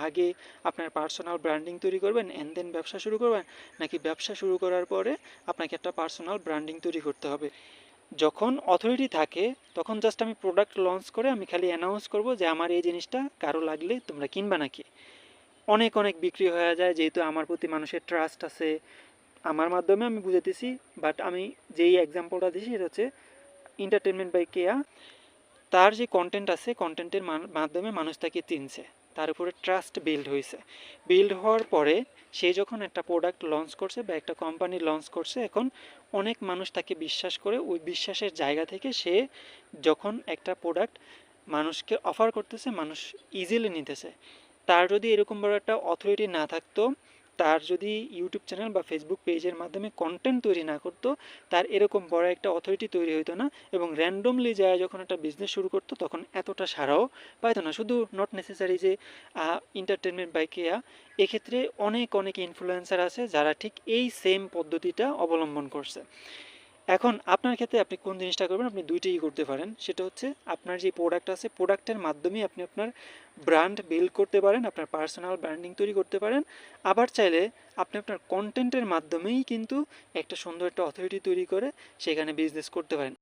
আগে আপনার personal branding তৈরি করবেন অ্যান্ড দেন ব্যবসা শুরু করবেন, নাকি ব্যবসা শুরু করার পরে আপনাকে একটা পার্সোনাল ব্র্যান্ডিং তৈরি করতে হবে? যখন অথরিটি থাকে তখন জাস্ট আমি প্রোডাক্ট লঞ্চ করে আমি খালি অ্যানাউন্স করব যে আমার এই জিনিসটা কারো লাগলে তোমরা কিনবা নাকি। অনেক অনেক বিক্রি হয়ে যায়, যেহেতু আমার প্রতি মানুষের ট্রাস্ট আছে, আমার মাধ্যমে আমি বুঝাইতেছি। বাট আমি যেই এক্সাম্পলটা দিছি সেটা হচ্ছে এন্টারটেনমেন্ট বাই কেয়া। তার যে কন্টেন্ট আছে, কন্টেন্টের মাধ্যমে মানুষ তাকে চিনছে, তার উপরে ট্রাস্ট বিল্ড হয়েছে। বিল্ড হওয়ার পরে সে যখন একটা প্রোডাক্ট লঞ্চ করছে বা একটা কোম্পানি লঞ্চ করছে, এখন অনেক মানুষ তাকে বিশ্বাস করে, ওই বিশ্বাসের জায়গা থেকে সে যখন একটা প্রোডাক্ট মানুষকে অফার করতেছে, মানুষ ইজিলি নিতেছে। তার যদি এরকম বড় একটা অথরিটি না থাকতো, তার যদি ইউটিউব চ্যানেল বা ফেসবুক পেজের মাধ্যমে কন্টেন্ট তৈরি না করতো, তার এরকম বড় একটা অথরিটি তৈরি হতো না, এবং র্যান্ডমলি যায় যখন একটা বিজনেস শুরু করতো তখন এতটা সারাও পাইতো না। শুধু নট নেসেসারি যে এন্টারটেনমেন্ট বাই কেয়া, এক্ষেত্রে অনেক অনেক ইনফ্লুয়েন্সার আছে যারা ঠিক এই সেম পদ্ধতিটা অবলম্বন করছে। এখন আপনার ক্ষেত্রে আপনি কোন জিনিসটা করবেন, আপনি দুইটাই করতে পারেন। সেটা হচ্ছে আপনার যে প্রোডাক্ট আছে, প্রোডাক্টের মাধ্যমেই আপনি আপনার ব্র্যান্ড বিল্ড করতে পারেন, আপনার পার্সোনাল ব্র্যান্ডিং তৈরি করতে পারেন। আবার চাইলে আপনি আপনার কন্টেন্টের মাধ্যমেই কিন্তু একটা সুন্দর একটা অথরিটি তৈরি করে সেখানে বিজনেস করতে পারেন।